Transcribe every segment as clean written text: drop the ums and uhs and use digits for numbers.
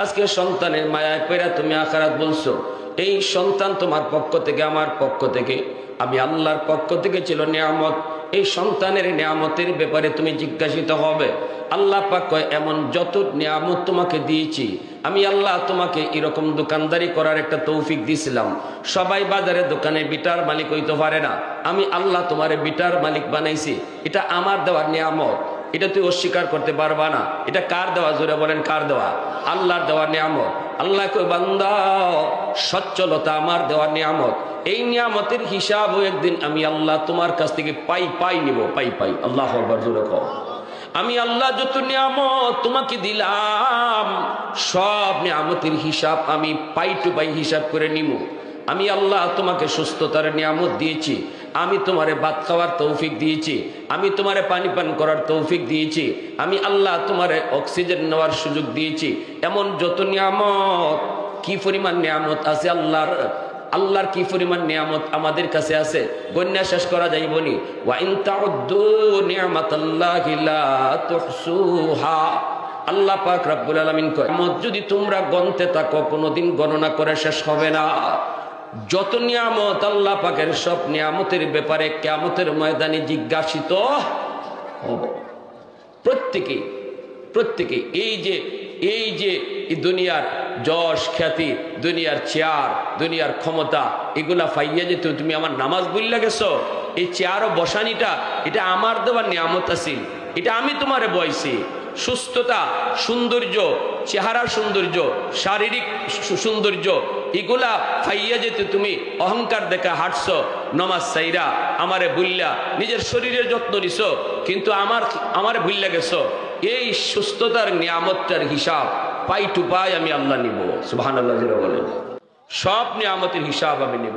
আজকে সন্তানের মায়ায় পেরা তুমি আখিরাত বলছো। এই সন্তান তোমার পক্ষ থেকে, আমার পক্ষ থেকে, আমি আল্লাহর পক্ষ থেকে ছিল নিয়ামত। এই সন্তানের নিয়ামতের ব্যাপারে তুমি জিজ্ঞাসিত হবে। আল্লাহ পাক কয়, এমন যত নিয়ামত তোমাকে দিয়েছি, আমি আল্লাহ তোমাকে এরকম দোকানদারি করার একটা তৌফিক দিয়েছিলাম। সবাই বাজারে দোকানে বিটার মালিক হইতে পারে না, আমি আল্লাহ তোমারে বিটার মালিক বানাইছি। এটা আমার দেওয়ার নিয়ামত, এটা তুই অস্বীকার করতে পারবা না। এটা কার দেওয়া? জোরে বলেন, কার দেওয়া? আল্লাহর দেওয়া নিয়ামত। আল্লাহ কই, বান্দা, সচ্ছলতা আমার দেওয়া নিয়ামত। এই নিয়ামতের হিসাব একদিন আমি আল্লাহ তোমার কাছ থেকে পাই নিব, পাই। আল্লাহু আকবার, জোরে কও। আমি আল্লাহ যত নিয়ামত তোমাকে দিলাম, সব নিয়ামতের হিসাব আমি পাই টু পাই হিসাব করে নিব। আমি আল্লাহ তোমাকে সুস্থতার নিয়ামত দিয়েছি, আমি তোমারে ভাত খাওয়ার তৌফিক দিয়েছি, আমি তোমারে পানি পান করার তৌফিক দিয়েছি, আমি আল্লাহ তোমারে অক্সিজেন নেওয়ার সুযোগ দিয়েছি। এমন যত নিয়ামত, কি পরিমাণ নিয়ামত আছে আল্লাহর কি পরিমাণ নিয়ামত আমাদের কাছে আছে, গণ্য শেষ করা যাইবনি। ওয়া ইন তাউদ্দু নি'মাতাল্লাহি লা তুহসুহা। আল্লাহ পাক রব্বুল আলামিন কয়, যদি তোমরা গণতে থাকো, কোনোদিন গণনা করে শেষ হবে না। যত নিয়ামত আল্লাহ পাকের, সব নিয়ামতের ব্যাপারে কিয়ামতের ময়দানে জিজ্ঞাসিত হব। প্রত্যেকে এই যে দুনিয়ার যশ খ্যাতি, দুনিয়ার চেয়ার, দুনিয়ার ক্ষমতা, এগুলা ফাইয়া যে তুমি আমার নামাজ ভুইল্লা গেছো, এই চেয়ার ও বসানিটা, এটা আমার দেওয়ার নিয়ামত আছিল, এটা আমি তোমারে বয়সি। সুস্থতা, সৌন্দর্য, চেহারার সৌন্দর্য, শারীরিক সৌন্দর্য, এগুলা ফাইয়া যেতে তুমি অহংকার দেখা হাঁটছো, নমাজ সাইরা আমারে ভুইল্লা নিজের শরীরের যত্ন নিছো, কিন্তু আমারে ভুইল্লা গেছো। এই সুস্থতার নিয়ামতটার হিসাব পাই টু পাই আমি আল্লাহ নিব। সুবহানাল্লাহ বলেন। সব নিয়ামতের হিসাব আমি নিব,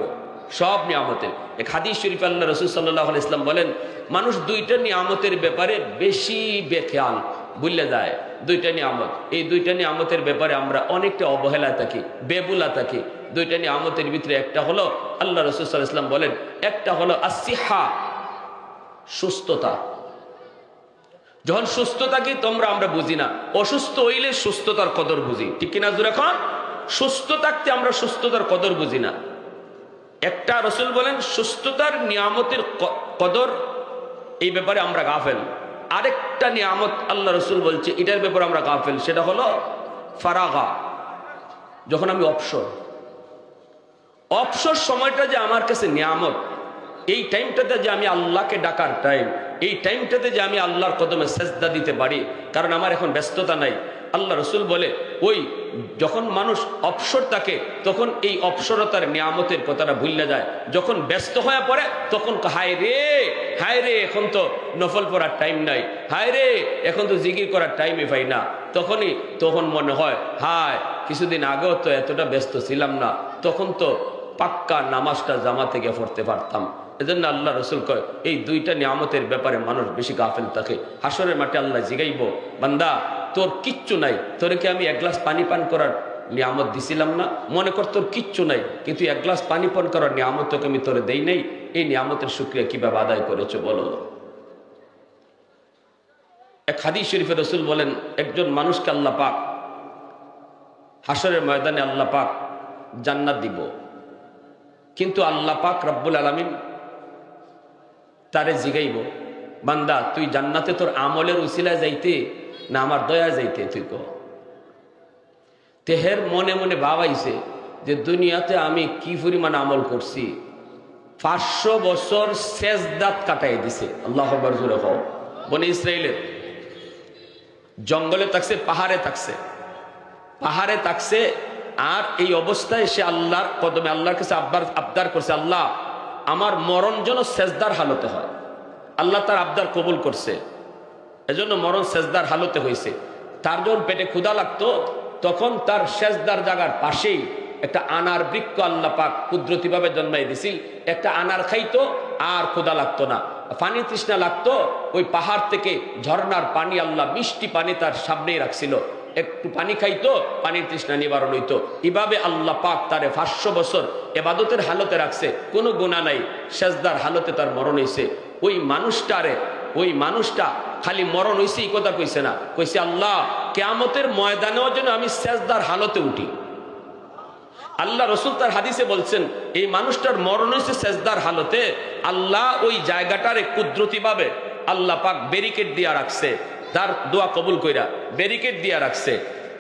সব নিয়ামতের। এক হাদিস শরীফ আল্লাহ রাসূল সাল্লাল্লাহু আলাইহি ওয়াসাল্লাম বলেন, মানুষ দুইটা নিয়ামতের ব্যাপারে বেশি বেখেয়াল, ভুলে যায়। দুইটা নিয়ামত, এই দুইটা নিয়ামতের ব্যাপারে আমরা অনেকটা অবহেলা থাকি, বেবুলা থাকি। দুইটা নিয়ামতের ভিতরে একটা হলো, আল্লাহ রাসূল সাল্লাল্লাহু আলাইহি ওয়াসাল্লাম বলেন, একটা হলো আসিহা, সুস্থতা। যখন সুস্থ থাকি তোমরা আমরা বুঝি না, অসুস্থ হইলে সুস্থতার কদর বুঝি, ঠিক কিনা? জোরে এখন সুস্থ থাকতে আমরা সুস্থতার কদর বুঝি না। একটা রাসূল বলেন সুস্থতার নিয়ামতের কদর, এই ব্যাপারে আমরা গাফেল। আরেকটা নিয়ামত আল্লাহ রাসূল বলছে এটার ব্যাপারে আমরা গাফেল, সেটা হলো ফারাগা। যখন আমি অবসর সময়টা যে আমার কাছে নিয়ামত, এই টাইমটাতে যে আমি আল্লাহকে ডাকার টাইম, এই টাইমটাতে যে আমি আল্লাহর কদমে সেজদা দিতে পারি, কারণ আমার এখন ব্যস্ততা নাই। আল্লাহ রাসূল বলে, ওই যখন মানুষ অবসর থাকে তখন এই অবসরতার নিয়ামতের কথাটা ভুলে যায়। যখন ব্যস্ত হয়ে পড়ে তখন হায় রে এখন তো নফল পড়ার টাইম নাই, হায় রে এখন তো জিকির করার টাইমই পাই না। তখন মনে হয়, হায় কিছুদিন আগেও তো এতটা ব্যস্ত ছিলাম না, তখন তো পাক্কা নামাজটা জামা থেকে পড়তে পারতাম। এজন্য আল্লাহ রাসূল কয়, এই দুইটা নিয়ামতের ব্যাপারে মানুষ বেশি গাফেল থাকে। হাসরের মাঠে আল্লাহ জিগাইব, বান্দা তোর কিচ্ছু নাই, তোরে কি আমি এক গ্লাস পানি পান করার নিয়ামত দিছিলাম না? মনে কর তোর কিচ্ছু নাই, কিন্তু এক গ্লাস পানি পান করার নিয়ামত তোকে আমি তোরে দেই নাই, এই নিয়ামতের শুকরিয়া কিভাবে আদায় করেছো বলো। এক হাদিস শরীফে রাসূল বলেন, একজন মানুষকে আল্লাহ পাক হাসরের ময়দানে আল্লাহ পাক জান্নাত দিব, কিন্তু আল্লাহ পাক রব্বুল আলামিন তারে জিগাইব, বান্দা তুই জান্নাতে তোর আমলের উসিলায় যাইতে না আমার দয়া যাইতে? তুই কো। তেহের মনে মনে ভাবাইছে যে দুনিয়াতে আমি কি পরিমাণ আমল করছি, 500 বছর সেজদাত কাটাই দিছে। আল্লাহু আকবার, জোরে কও। বনি ইসরাইলের জঙ্গলে থাকছে, পাহাড়ে থাকছে, আর এই অবস্থায় সে আল্লাহর কদমে, আল্লাহর কাছে আবদার করছে, আল্লাহ আমার মরণ যেন সেজদার হালতে হয়। আল্লাহ তার আবদার কবুল করছে, এজন্য মরণ সেজদার হালতে হয়েছে। তার যখন পেটে ক্ষুধা লাগতো, তখন তার সেজদার জায়গার পাশেই একটা আনার বৃক্ষ আল্লাহ পাক কুদরতিভাবে জন্মাই দিছিল। একটা আনার খাইতো আর ক্ষুধা লাগতো না। পানি তৃষ্ণা লাগতো, ওই পাহাড় থেকে ঝর্ণার পানি, আল্লাহ মিষ্টি পানি তার সামনেই রাখছিল, একটু পানি খাইতো, পানির তৃষ্ণা নিবারণ হইতো। এভাবে আল্লাহ পাক তারে 500 বছর ইবাদতের হালতে রাখছে, কোনো গুনাহ নাই, সেজদার হালতে তার মরণ হইছে। ওই মানুষটা খালি মরণ হইছে এই কথা কইছে না, কইছে আল্লাহ কিয়ামতের ময়দানেও যেন আমি সেজদার হালতে উঠি। আল্লাহ রসুল তার হাদিসে বলছেন এই মানুষটার মরণ হয়েছে সেজদার হালতে। আল্লাহ ওই জায়গাটারে কুদরতি ভাবে আল্লাহ পাক ব্যারিকেড দিয়া রাখছে, তার দোয়া কবুল কইরা ব্যারিকেড দিয়া রাখছে।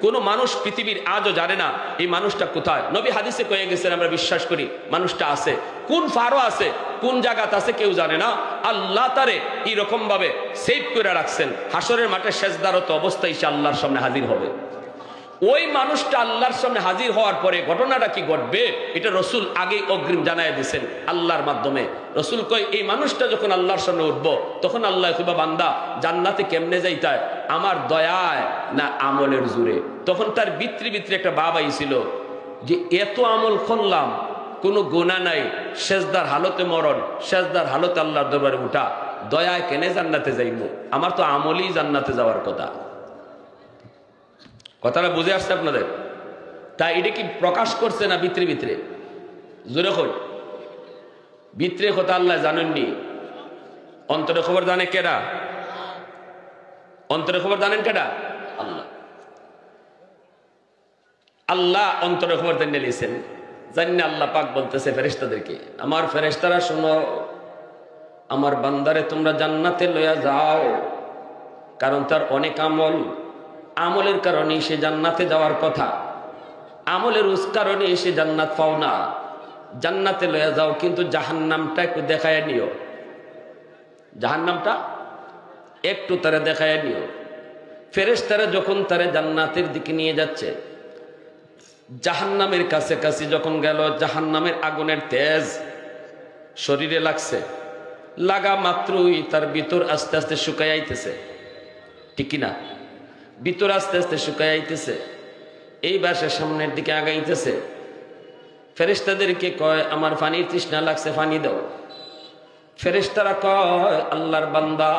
কোন মানুষ পৃথিবীর আজও জানে না এই মানুষটা কোথায়। নবী হাদিসে কয়ে গেছেন, আমরা বিশ্বাস করি মানুষটা আছে, কোন ফারো আছে, কোন জায়গাতে আছে কেউ জানে না। আল্লাহ তারে এইরকম ভাবে সেভ করে রাখছেন, হাসরের মাঠে সেজদারত অবস্থায় সে আল্লাহর সামনে হাজির হবে। ওই মানুষটা আল্লাহর সামনে হাজির হওয়ার পরে ঘটনাটা কি ঘটবে এটা রসুল আগেই অগ্রিম জানায় দিয়েছেন আল্লাহর মাধ্যমে। রসুল কয় এই মানুষটা যখন আল্লাহর সামনে উঠবো তখন আল্লাহ কইবা, বান্দা জান্নাতে কেমনে যাইতায়, আমার দয়ায় না আমলের জোরে? তখন তার ভিতরে ভিতরে একটা ভাব আইছিল যে এত আমল করলাম, কোনো গুনাহ নাই, সেজদার হালতে মরণ, সেজদার হালতে আল্লাহর দরবারে উঠা, দয়ায় কেনে জান্নাতে যাইব? আমার তো আমলই জান্নাতে যাওয়ার কথা। কথাটা বুঝে আসছে আপনাদের? তাই এটা কি প্রকাশ করছে না ভিতরে ভিতরে? জোরে কই, ভিতরে কথা আল্লাহ জানেননি, অন্তরে খবর জানে কেডা? অন্তরে খবর জানেন কেডা? আল্লাহ। আল্লাহ অন্তরে খবর জেনে নিয়েছেন। জানি আল্লাহ পাক বলতেছে ফেরেশতাদেরকে, আমার ফেরেশতারা শোনো, আমার বান্দারে তোমরা জান্নাতে লইয়া যাও, কারণ তার অনেক আমল, আমলের কারণে সে জান্নাতে যাওয়ার কথা, আমলের উস কারণে সে জান্নাত পাও না, জান্নাতে লইয়া যাও, কিন্তু জাহান্নামটা একটু দেখায় নিও, জাহান্নামটা একটু তারা দেখায় নিও। ফেরেশতারা যখন তারা জান্নাতের দিকে নিয়ে যাচ্ছে, জাহান্নামের কাছে কাছে যখন গেল, জাহান্নামের আগুনের তেজ শরীরে লাগছে, লাগা মাত্রই তার ভিতর আস্তে আস্তে শুকায় আইতেছে, ঠিক না? ভিতর আস্তে আস্তে শুকায় আইতেছে, এইবার সে সামনের দিকে আগাইতেছে। ফেরেশতাদেরকে কয়, আমার পানির তৃষ্ণা লাগছে, পানি দাও। ফেরেশতারা কয়, আল্লাহর বান্দা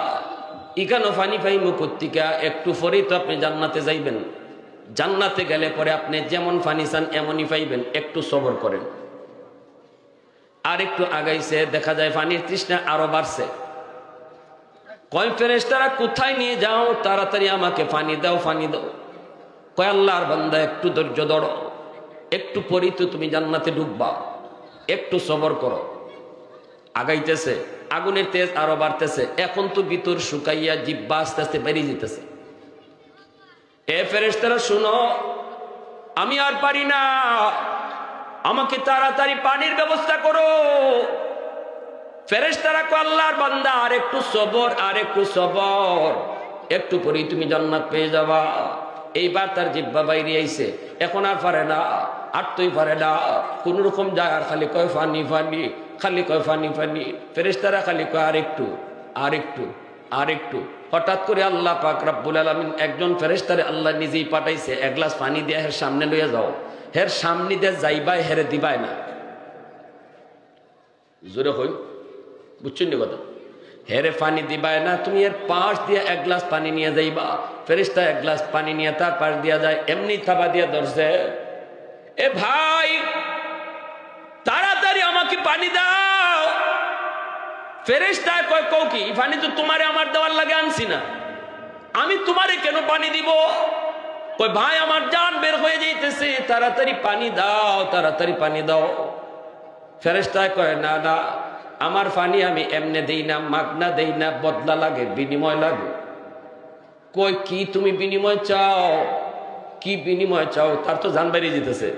ইকানো পানি পাইমু কর্তিকা, একটু পরেই তো আপনি জান্নাতে যাইবেন, জান্নাতে গেলে পরে আপনি যেমন পানি চান এমনই পাইবেন, একটু সবর করেন। আর একটু আগাইছে, দেখা যায় পানির তৃষ্ণা আরো বাড়ছে। কয় ফেরেশতারা কোথায় নিয়ে যাও, তাড়াতাড়ি আমাকে পানি দাও, পানি দাও। কয় আল্লাহর বান্দা একটু ধৈর্য ধরো, একটু পরেই তো তুমি জান্নাতে ঢুকবা, একটু সবর করো। আগাইতেছে, আগুনের তেজ আরো বাড়তেছে, এখন তো ভিতর শুকাইয়া জিহ্বা আস্তে আস্তে বেরিয়ে যেতেছে। এ ফেরেশতারা শুনো, আমি আর পারি না, আমাকে তাড়াতাড়ি পানির ব্যবস্থা করো। ফেরেশতারা কয় আল্লাহর বান্দা আর একটু সবর, আর একটু সবর, একটু পরেই তুমি জান্নাত পেয়ে যাবা। এইবার তার জিহ্বা বাইরে আইছে, এখন আর পারে না, আর তুই পারে না, কোন রকম যায়, আর খালি কয় ফানি ফানি, খালি কয় ফানি ফানি। ফেরেশতারা খালি কয় আর একটু, আর একটু, আর একটু। হঠাৎ করে আল্লাহ পাক রব্বুল আলামিন একজন ফেরেশতারে আল্লাহ নিজেই পাঠাইছে, এক গ্লাস পানি দিয়ে হের সামনে লইয়া যাও, হের সামনে দিয়ে যাইবাই, হেরে দিবাই না। জোরে হই, বুঝছেন নি কথা? হেরে পানি দিবাই না, তুমি এর পাশ দিয়ে এক গ্লাস পানি নিয়ে যাইবা। ফেরেশতা এক গ্লাস পানি নিয়ে তার পাশ দিয়া যায়, এমনি থাবা দিয়া ধরছে, এ ভাই তাড়াতাড়ি আমাকে পানি দাও। ফেরেশতা কয়, কও কি, পানি তো তোমারে আমার দেওয়ার লাগে আনছি না, আমি তোমারে কেন পানি দিব? কয় ভাই আমার জান বের হয়ে যাইতেছে, তাড়াতাড়ি পানি দাও, তাড়াতাড়ি পানি দাও। ফেরেশতা কয়, না না, আমার পানি আমি এমনে দেই না, মাগনা দেই না, বদলা লাগে, বিনিময় লাগে। কই কি তুমি বিনিময় চাও? কি বিনিময় চাও? তার তো জান বেরিয়ে যেতেছে,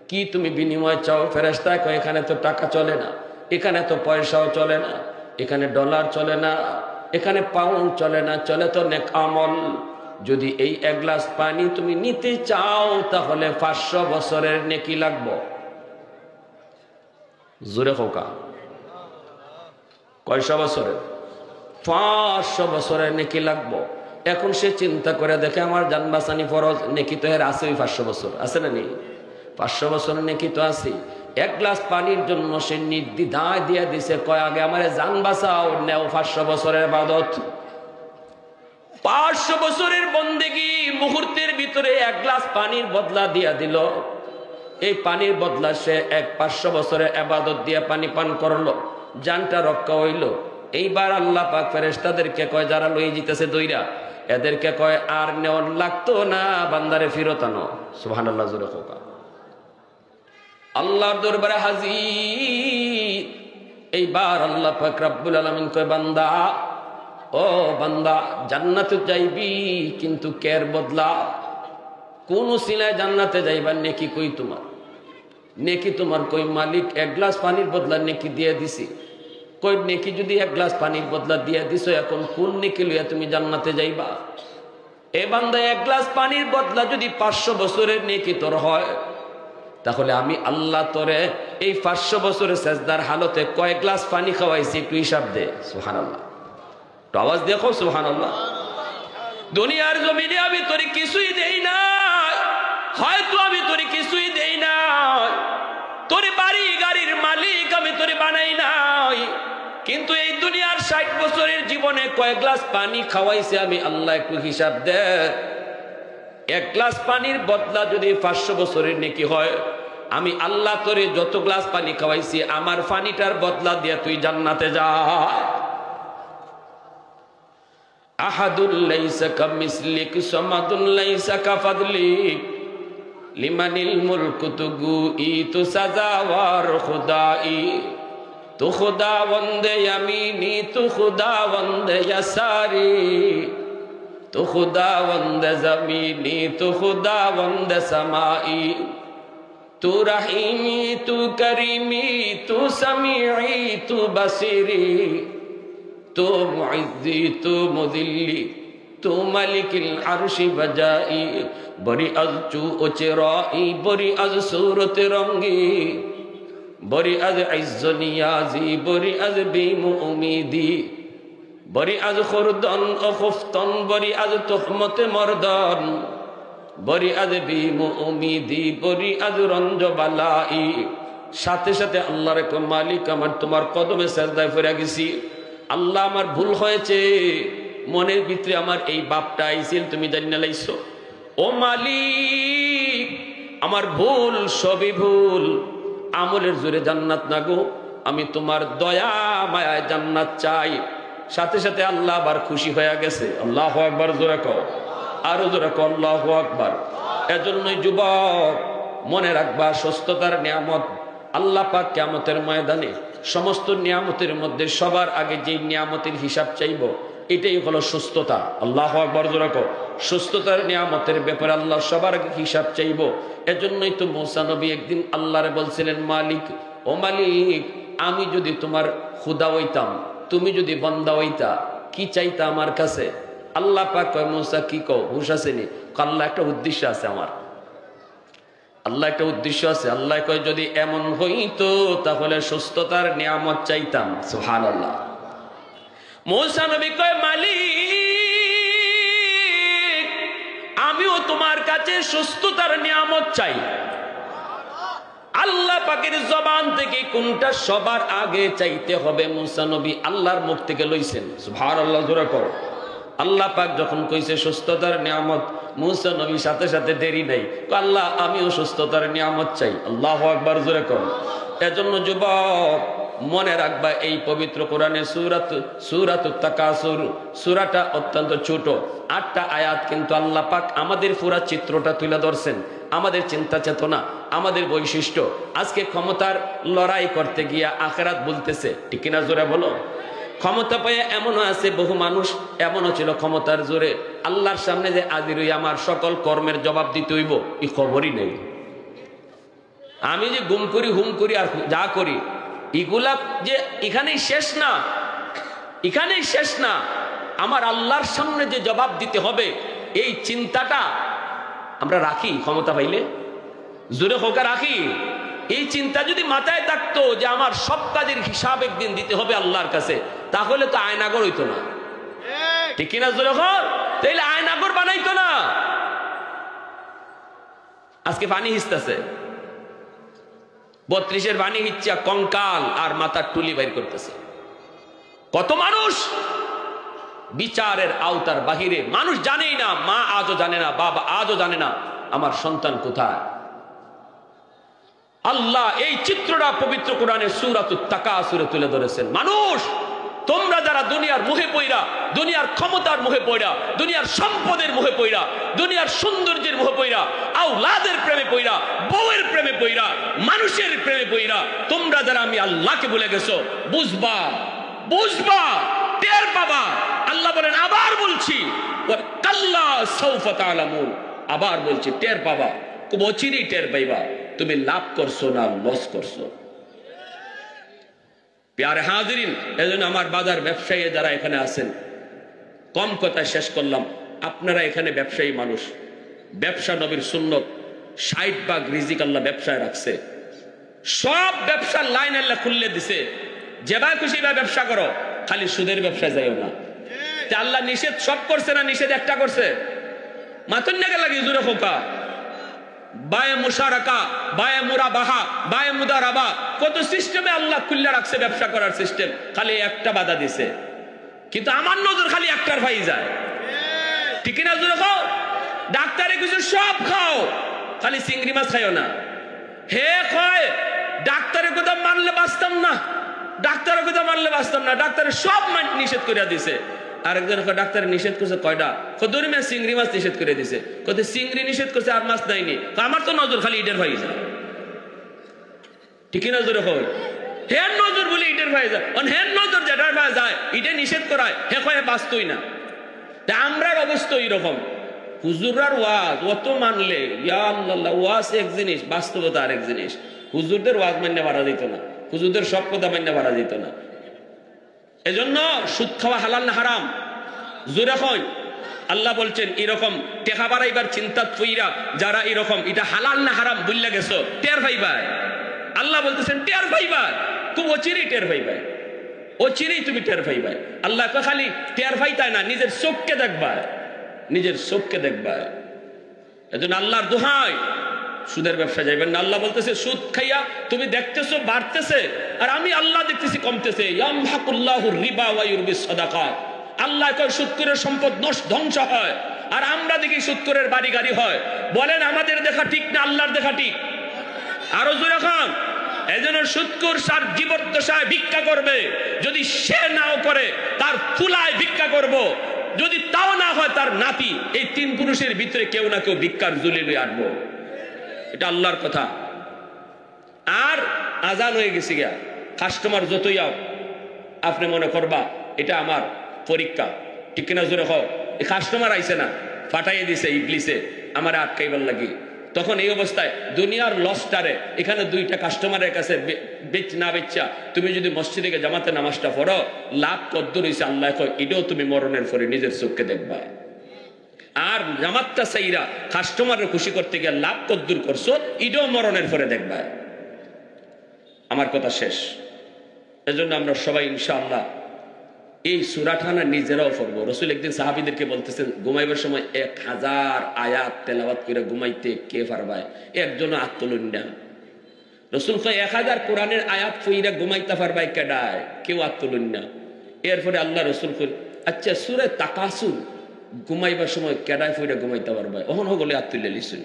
কি তুমি বিনিময় চাও? ফেরেশতা কয়, এখানে তো টাকা চলে না, এখানে তো পয়সাও চলে না, এখানে ডলার চলে না, এখানে পাউন্ড চলে না, চলে তো নেক আমল। যদি এই এক গ্লাস পানি তুমি নিতে চাও তাহলে 500 বছরের নেকি লাগবে। জোরে খোকা, কয়শো বছরের? 500 বছরের নেকি লাগবো। এখন সে চিন্তা করে দেখে, আমার জান বাঁচানি ফরজ, নেকি তো এর আছে, ওই 500 বছর আছে না নি? 500 বছরের নেকি তো আছে। এক গ্লাস পানির জন্য সে নির্দ্বিধায় দিয়ে দিছে, কয় আগে আমার জান বাঁচাও, নেও 500 বছরের ইবাদত। 500 বছরের বন্দেগী মুহূর্তের ভিতরে এক গ্লাস পানির বদলা দিয়া দিল। এই পানির বদলা সে 500 বছরের ইবাদত দিয়ে পানি পান করলো, জানটা রক্ষা হইল। এইবার আল্লাহ পাক ফেরেশতাদেরকে কয়, যারা লই জিতেছে দইরা, এদেরকে কয় আর নেওয়ার লাগতো না, বান্দারে ফিরত আনো। সুবহানাল্লাহ, জোরে হোক। আল্লাহর দরবারে হাজির। এইবার আল্লাহ পাক রব্বুল আলামিন কয়, বান্দা ও বান্দা, জান্নাতে যাইবি কিন্তু কের বদলা? কোন উসিলায় জান্নাতে যাইবার? নেকি কই তোমার? নেকি তোমার কই? মালিক এক গ্লাস পানির বদলা নেকি দিয়ে দিছি। কই নেকি যদি এক গ্লাস পানির বদলা দিয়ে দিছো, এখন কোন নেকি লইয়া তুমি জান্নাতে যাইবা? এ বান্দা, এক গ্লাস পানির বদলা যদি 500 বছরের নেকি তোর হয়, তাহলে আমি আল্লাহ তোরে এই 500 বছরের সেজদার হালতে কয় গ্লাস পানি খাওয়াইছি একটু হিসাব দে। সুবহানাল্লাহ, তো আওয়াজ দেখো সুবহানাল্লাহ। দুনিয়ার জমিনে আমি তোরে কিছুই দেই না, হয়তো আমি তোরে কিছুই দেই না, তোরে বাড়ি গাড়ির মালিক আমি তোরে বানাই নাই, কিন্তু এই দুনিয়ার 60 বছরের জীবনে কয় গ্লাস পানি খাওয়াইছে আমি আল্লাহ, একটু হিসাব দে। এক গ্লাস পানির বদলা যদি 500 বছরের নেকি হয়, আমি আল্লাহ তোরে যত গ্লাস পানি খাওয়াইছি আমার পানিটার বদলা দিয়ে তুই জান্নাতে যা। আহাদুল লাইসা কামিসলিক সামাদুল লাইসা কাফাদলিক লিমানিল মুলকু তুগু ই তু সাজাওয়ার খুদাই, তু খুদাবন্দে ইয়ামিনি তু খুদাবন্দে ইয়াসারি, তু খুদাবন্দে জমিনি তু খুদাবন্দে সামাই, তু রহিমি তু করিমি তু সামিঈ তু বসিরি, তু মুইজ্জি তু মুযিল্লি তু মালিকিল আরশি বজাই, বরি আজ চু ওচরাই বরি আজ সূরত রঙ্গি, বরি আজ ইজ্জ নিয়াজি বরি আজ বিমু উমিদি, বরি আজ খুরদন ও খুফতন বরি আজ তুহমতে মর্দন, বরি আজ বিমু উমিদি বরি আজ রঞ্জ বালাই। সাথে সাথে আল্লাহর কয়, মালিক আমার তোমার কদমে সেজদায় পড়ে গেছি, আল্লাহ আমার ভুল হয়েছে, মনের ভিতরে আমার এই বাপটা আইছিল তুমি জানিনা লাইছো। ও মালিক, আমার ভুল, সবই ভুল, আমলের জোরে জান্নাত না গো, আমি তোমার দয়া মায়ায় জান্নাত চাই। সাথে সাথে আল্লাহ আবার খুশি হয়ে গেছে। আল্লাহু আকবার, জোরে কও, আরো জোরে কও আল্লাহু আকবার। এজন্যই যুবক মনে রাখবা, সুস্থতার নিয়ামত আল্লাহ পাক কিয়ামতের ময়দানে সমস্ত নিয়ামতের মধ্যে সবার আগে যে নিয়ামতের হিসাব চাইব এটাই হলো সুস্থতা। আল্লাহু আকবার, জোরে কও। সুস্থতার নিয়ামতের ব্যাপারে আল্লাহ সবার আগে হিসাব চাইব। এজন্যই তো মূসা নবী একদিন আল্লাহরে বলছিলেন, মালিক ও মালিক, আমি যদি তোমার খুদা হইতাম, তুমি যদি বান্দা হইতা, কি চাইতা আমার কাছে? আল্লাহ পাক কয়, মূসা কি কও, হুশ আসেনি? আল্লাহ একটা উদ্দেশ্য আছে আমার, আল্লাহ একটা উদ্দেশ্য আছে। আল্লাহ কয়, যদি এমন হইতো তাহলে সুস্থতার নিয়ামত চাইতাম। সুবহানাল্লাহ। মূসা নবী কয়, মালিক আমিও তোমার কাছে সুস্থতার নিয়ামত চাই। আল্লাহ পাকের জবান থেকে কোনটা সবার আগে চাইতে হবে মূসা নবী আল্লাহর মুখ থেকে লইছেন। সুবহানাল্লাহ, জোরে করো। আল্লাহ পাক যখন কইছে সুস্থতার নিয়ামত, মূসা নবী সাথে সাথে দেরি নাই, আল্লাহ আমিও সুস্থতার নিয়ামত চাই। আল্লাহু আকবার, জোরে করো। এজন্য যুবক মনে রাখবা, এই পবিত্র কোরআনে সূরাতুত তাকাসুর সূরাটা অত্যন্ত ছোট, 8টা আয়াত, কিন্তু আল্লাহ পাক আমাদের পুরা চিত্রটা তুলে ধরছেন, আমাদের চিন্তা চেতনা, আমাদের বৈশিষ্ট্য। আজকে ক্ষমতার লড়াই করতে গিয়া আখিরাত বলতেছে, ঠিক কিনা জোরে বলো? ক্ষমতা পেয়ে এমনও আছে, বহু মানুষ এমনও ছিল ক্ষমতার জোরে আল্লাহর সামনে যে হাজির হই আমার সকল কর্মের জবাব দিতে হইব, এই খবরই নেই। আমি যে গুম করি, হুম করি, আর যা করি, এগুলা যে এখানেই শেষ না, এখানেই শেষ না। আমার আল্লাহর সামনে যে জবাব দিতে হবে, এই চিন্তাটা আমরা রাখি। ক্ষমতা পাইলে জোরে হোকা রাখি। এই চিন্তা যদি মাথায় থাকতো যে আমার সব কাজের হিসাব একদিন দিতে হবে আল্লাহর কাছে, তাহলে তো আয়নাগর হইতো না, ঠিক কিনা জোরে হোক? তাইলে আয়নাগর বানাইতো না। আজকে পানি হিসতেছে, 32-এর পানি হিচ্ছা কঙ্কাল আর মাথার টুলি বাইর করতেছে। কত মানুষ বিচারের আওতার বাহিরে, মানুষ জানেই না, মা আজও জানে না, বাবা আজও জানে না আমার সন্তান কোথায়। আল্লাহ এই চিত্রটা পবিত্র কোরআনে সূরাতুত তাকাসুরে তুলে ধরেছেন। মানুষ তোমরা যারা দুনিয়ার মোহে পইরা, দুনিয়ার ক্ষমতার মোহে পইরা, দুনিয়ার সম্পদের মোহে পইরা, দুনিয়ার সৌন্দর্যের মোহে পইরা, আওলাদের প্রেমে পইরা, বউয়ের প্রেমে পইরা, মানুষের প্রেমে পইরা, তোমরা যারা আমি আল্লাহকে ভুলে গেছো, বুঝবা, বুঝবা, টের পাবা। আল্লাহ বলেন, আবার বলছি, কাল্লা সাউফা তা'লামুন, আবার বলছি, টের পাবা, খুব অচিরেই টের পাইবা তুমি লাভ করছো না লস করছো। প্যারে হাজিরিন, এজন্য আমার বাজার ব্যবসায়ী যারা এখানে আছেন, কম কথা শেষ করলাম, আপনারা এখানে ব্যবসায়ী মানুষ, ব্যবসা নবীর সুন্নত, 60 ভাগ রিজিক আল্লাহ ব্যবসায় রাখছে, সব ব্যবসার লাইন আল্লাহ খুললে দিছে, যেভাবে খুশি ব্যবসা করো, খালি সুদের ব্যবসায় যাইও না। আল্লাহ নিষেধ সব করছে না নিষেধ একটা করছে? মাতুন নাকি লাগে জুরে খোকা, বায়ে মুশারাকা, বায়ে মুরাবাহা, বায়ে মুদারাবা, কত সিস্টেমে আল্লাহ খুললে রাখছে ব্যবসা করার সিস্টেম, খালি একটা বাধা দিছে। কিন্তু আমার নজর খালি একটার ভাই যায়, ঠিক না জুরে খাও, ডাক্তারে কিছু সব খাও, খালি চিংড়ি মাছ খাইও না। হে কয় ডাক্তারের কথা মানলে বাঁচতাম না, ডাক্তারের কথা মানলে বাঁচতাম না, ডাক্তারের সব নিষেধ করে দিছে। আরেকজন ডাক্তার নিষেধ করছে কয়টা? কদরিমা চিংড়ি মাছ নিষেধ করে দিছে, কত চিংড়ি নিষেধ করছে আর মাছ নাইনি, আমার তো নজর খালি ইটের ভাই যায়, ঠিক না জোরে হয়, হের নজর বলে ইটের ভাই যায়, হের নজর যেটার ভাই যায় ইটে নিষেধ করায়, হে কয়ে বাঁচতই না। তা আমরার অবস্থা এইরকম, হুজুরার ওয়াজ অত মানলে ইয়া আল্লাহ, ওয়াজ এক জিনিস, বাস্তবতা আরেক জিনিস। হুজুরদের ওয়াজ মান্য বাড়া যেত না, হুজুরদের সব কথা মান্য বাড়া যেত না। এজন্য সুদ খাওয়া হালাল না হারাম? জোরে কই। আল্লাহ বলছেন এরকম টেকা বাড়াইবার চিন্তা কইরা যারা এরকম এটা হালাল না হারাম বুঝলা গেছো, টের পাইবাই। আল্লাহ বলতেছেন টের পাইবাই, খুব অচিরেই টের পাইবাই, অচিরেই তুমি টের পাইবাই। আল্লাহ খালি টের পাইতাই না, নিজের চোখকে দেখবা, নিজের চোখকে দেখবা। এজন্য আল্লাহর দোহাই, সুদের ব্যবসা যাইবেন না। আল্লাহ বলতেছে সুদ খাইয়া তুমি দেখতেছো বাড়তেছে, আর আমি আল্লাহ দেখতেছি কমতেছে। ইয়ামহাকুল্লাহুর রিবা ওয়া ইউরবিস সাদাকাত। আল্লাহ কয় সুদখোরের সম্পদ ধ্বংস হয়, আর আমরা দেখি সুদখোরের বাড়ি গাড়ি হয়। বলেন আমাদের দেখা ঠিক না আল্লাহর দেখা ঠিক? আরো জোরে খান। এজন্য সুদখোর সার জীবদ্দশায় ভিক্ষা করবে, যদি সে নাও করে তার তুলায় ভিক্ষা করব, যদি তাও না হয় তার নাতি। এই 3 পুরুষের ভিতরে কেউ না কেউ ভিক্ষার ঝুলি লয়ে আসবো, এটা আল্লাহর কথা। আর আজান হয়ে গেছে গিয়া, কাস্টমার যতই আও আপনি মনে করবা এটা আমার পরীক্ষা, ঠিক কিনা জোরে খাও। এই কাস্টমার আইছে না, ফাটাইয়ে দিছে ইবলিসে আমার আটকাইবার লাগি। তখন এই অবস্থায় দুনিয়ার লসটারে এখানে 2টা কাস্টমারের কাছে না বেচা তুমি যদি মসজিদে জামাতে নামাজটা পড়ো, লাভ কদ্দুর হইছে আল্লাহ কয় এটাও তুমি মরণের পরে নিজের চোখকে দেখবা। আর জামাতটা চাইরা কাস্টমারের খুশি করতে গিয়ে লাভ কদ্দুর করছো, এটাও মরণের পরে দেখবা। আমার কথা শেষ। এজন্য আমরা সবাই ইনশাআল্লাহ এই সূরাটা নিজেরাও পড়বো। রাসূল একদিন সাহাবীদেরকে বলতেছেন ঘুমাইবার সময় 1000 আয়াত তেলাওয়াত করে ঘুমাইতে কে পারবায়? একজনও হাত তুলুন না। রাসূল কয় 1000 কোরআনের আয়াত পড়ে ঘুমাইতে পারবায় কেডায়? কেউ হাত তুলুন না। এরপরে আল্লাহ রাসূল কই আচ্ছা সূরা তাকাসুর ঘুমাইবার সময় কেডায় পড়ে ঘুমাইতে পারবায়? ওহন হগলে হাত তুলে লিসুন।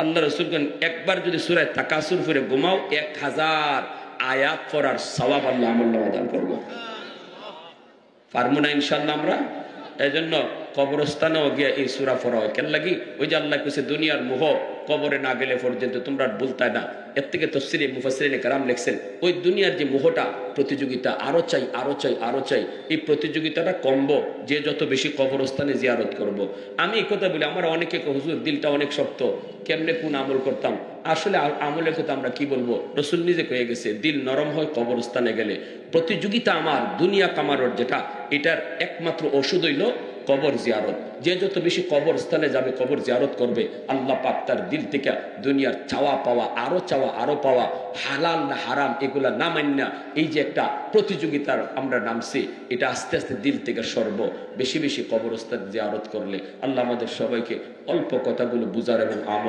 আল্লাহ রাসূল কন একবার যদি সূরা তাকাসুর পড়ে ঘুমাও 1000 আয়াত পড়ার সওয়াব আল্লাহ আমলনামায় দান করব। পারবো না ইনশাআল্লাহ আমরা। এজন্য কবরস্থানেও গিয়ে এই সূরা পড়া হয় কেন লাগি? ওই যে আল্লাহ কইছে দুনিয়ার মোহ কবরে না গেলে পর্যন্ত তোমরা ভুলতাই না। এর থেকে তাফসীরে মুফাসসিরিনে কেরাম লিখছেন ওই দুনিয়ার যে মোহটা, প্রতিযোগিতা, আরো চাই আরো চাই আরো চাই, এই প্রতিযোগিতাটা কমবো যে যত বেশি কবরস্থানে জিয়ারত করব। আমি এই কথা বলি, আমার অনেকে হুজুর দিলটা অনেক শক্ত, কেমনে কোন আমল করতাম? আসলে আমলের কথা আমরা কি বলবো, রাসূল নিজে কয়ে গেছে দিল নরম হয় কবরস্থানে গেলে। প্রতিযোগিতা আমার দুনিয়া কামানোর যেটা, এটার একমাত্র ওষুধ হইল কবর জিয়ারত। যে যত বেশি কবরস্থানে যাবে, কবর জিয়ারত করবে, আল্লাহ পাক তার দিল থেকে দুনিয়ার চাওয়া পাওয়া, আরো চাওয়া আরো পাওয়া, হালাল না হারাম এগুলা না মান্না এই যে একটা প্রতিযোগিতার আমরা নামছি, এটা আস্তে আস্তে দিল থেকে সরব। বেশি বেশি কবরস্থান জিয়ারত করলে আল্লাহ আমাদের সবাইকে অল্প কথাগুলো বুঝার এবং আমল